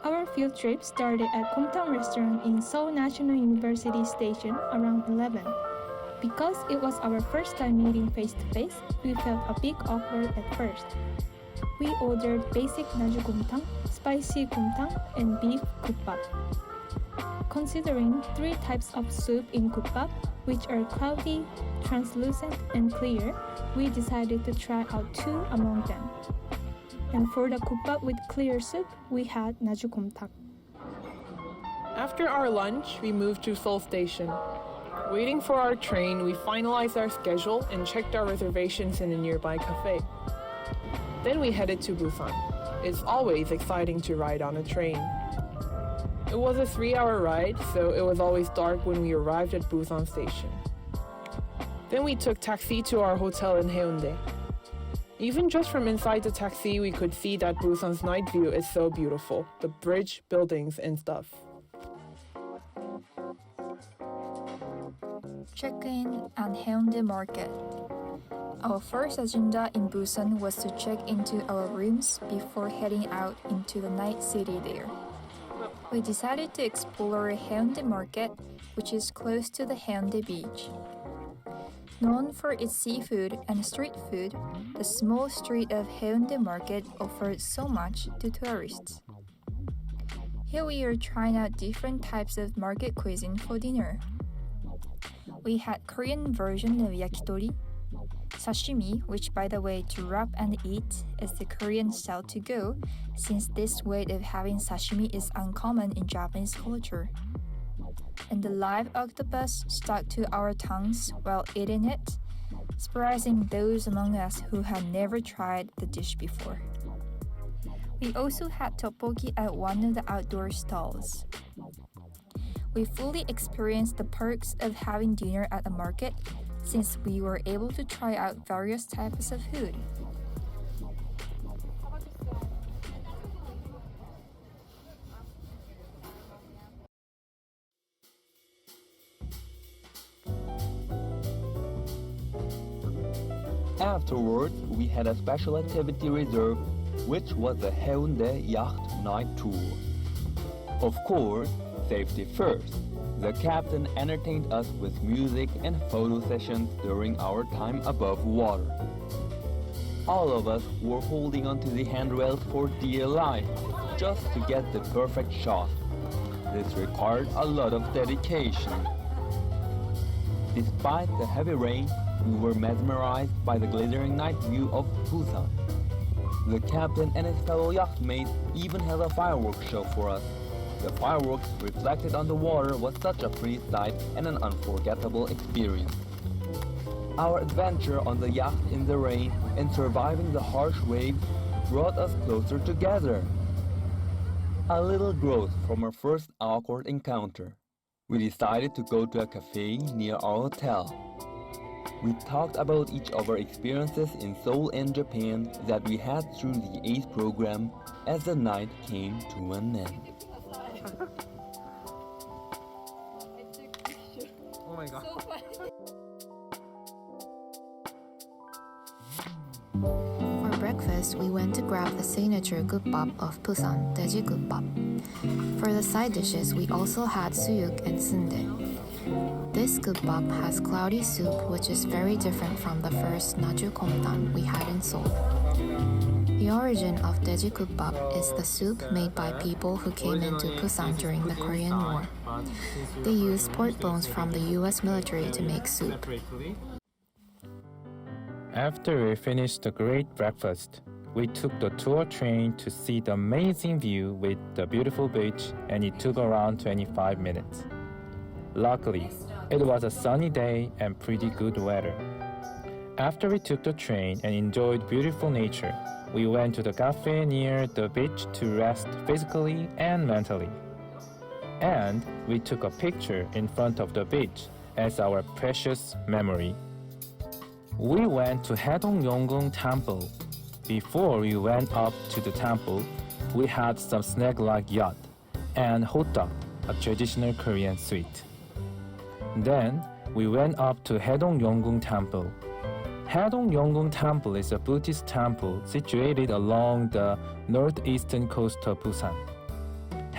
Our field trip started at Kumtang Restaurant in Seoul National University Station around 11. Because it was our first time meeting face-to-face, we felt a bit awkward at first. We ordered basic naju gumtang, spicy gumtang, and beef kuppap. Considering 3 types of soup in kuppap, which are cloudy, translucent, and clear, we decided to try out 2 among them. And for the kuppap with clear soup, we had naju gumtang. After our lunch, we moved to Seoul Station. Waiting for our train, we finalized our schedule and checked our reservations in a nearby cafe. Then we headed to Busan. It's always exciting to ride on a train. It was a 3-hour ride, so it was always dark when we arrived at Busan Station. Then we took taxi to our hotel in Haeundae. Even just from inside the taxi, we could see that Busan's night view is so beautiful, the bridge, buildings, and stuff. Check-in at Haeundae Market. Our first agenda in Busan was to check into our rooms before heading out into the night city there. We decided to explore Haeundae Market, which is close to the Haeundae beach. Known for its seafood and street food, the small street of Haeundae Market offered so much to tourists. Here we are trying out different types of market cuisine for dinner. We had Korean version of yakitori, sashimi, which by the way to wrap and eat is the Korean style to go, since this way of having sashimi is uncommon in Japanese culture. And the live octopus stuck to our tongues while eating it, surprising those among us who had never tried the dish before. We also had tteokbokki at one of the outdoor stalls. We fully experienced the perks of having dinner at a market since we were able to try out various types of food. Afterwards, we had a special activity reserved, which was the Haeundae Yacht Night Tour. Of course, safety first. The captain entertained us with music and photo sessions during our time above water. All of us were holding onto the handrails for dear life, just to get the perfect shot. This required a lot of dedication. Despite the heavy rain, we were mesmerized by the glittering night view of Busan. The captain and his fellow yachtmates even held a fireworks show for us. The fireworks reflected on the water was such a pretty sight and an unforgettable experience. Our adventure on the yacht in the rain and surviving the harsh waves brought us closer together. A little growth from our first awkward encounter. We decided to go to a cafe near our hotel. We talked about each of our experiences in Seoul and Japan that we had through the ACE program as the night came to an end. Oh my god. For breakfast, we went to grab the signature kuppap of Busan, Daeji kuppap. For the side dishes, we also had suyuk and sundae. This kuppap has cloudy soup, which is very different from the first naju gomtang we had in Seoul. The origin of Daeji kuppap is the soup made by people who came into Busan during the Korean War. They used pork bones from the US military to make soup. After we finished the great breakfast, we took the tour train to see the amazing view with the beautiful beach, and it took around 25 minutes. Luckily, it was a sunny day and pretty good weather. After we took the train and enjoyed beautiful nature, we went to the cafe near the beach to rest physically and mentally. And we took a picture in front of the beach as our precious memory. We went to Haedong Yonggung Temple. Before we went up to the temple, we had some snack-like yacht and hotak, a traditional Korean sweet. Then we went up to Haedong Yonggung Temple. Haedong Yonggung Temple is a Buddhist temple situated along the northeastern coast of Busan.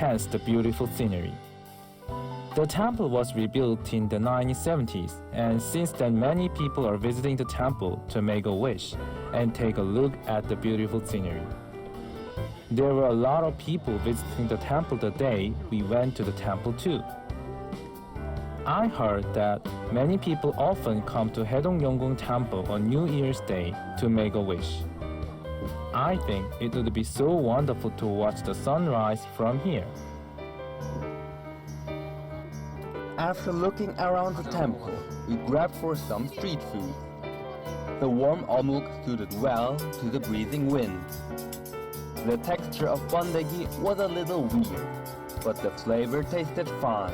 hence the beautiful scenery. The temple was rebuilt in the 1970s, and since then many people are visiting the temple to make a wish and take a look at the beautiful scenery. There were a lot of people visiting the temple the day we went to the temple too. I heard that many people often come to Haedong Temple on New Year's Day to make a wish. I think it would be so wonderful to watch the sunrise from here. After looking around the temple, we grabbed for some street food. The warm omuk suited well to the breezing wind. The texture of bandegi was a little weird, but the flavor tasted fine.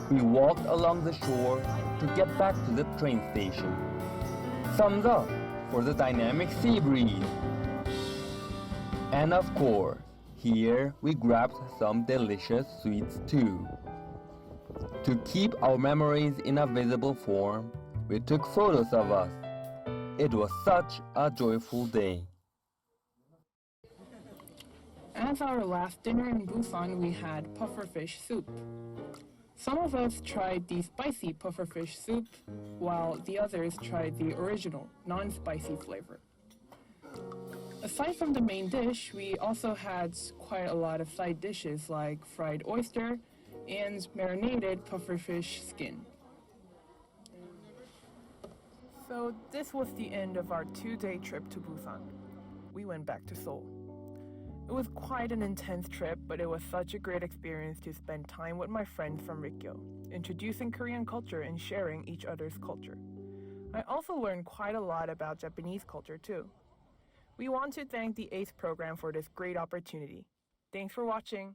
We walked along the shore to get back to the train station. Thumbs up for the dynamic sea breeze. And of course, here we grabbed some delicious sweets too. To keep our memories in a visible form, we took photos of us. It was such a joyful day. As our last dinner in Busan, we had pufferfish soup. Some of us tried the spicy pufferfish soup, while the others tried the original, non-spicy flavor. Aside from the main dish, we also had quite a lot of side dishes like fried oyster and marinated pufferfish skin. So this was the end of our 2-day trip to Busan. We went back to Seoul. It was quite an intense trip, but it was such a great experience to spend time with my friends from Rikyo, introducing Korean culture and sharing each other's culture. I also learned quite a lot about Japanese culture too. We want to thank the ACE program for this great opportunity. Thanks for watching.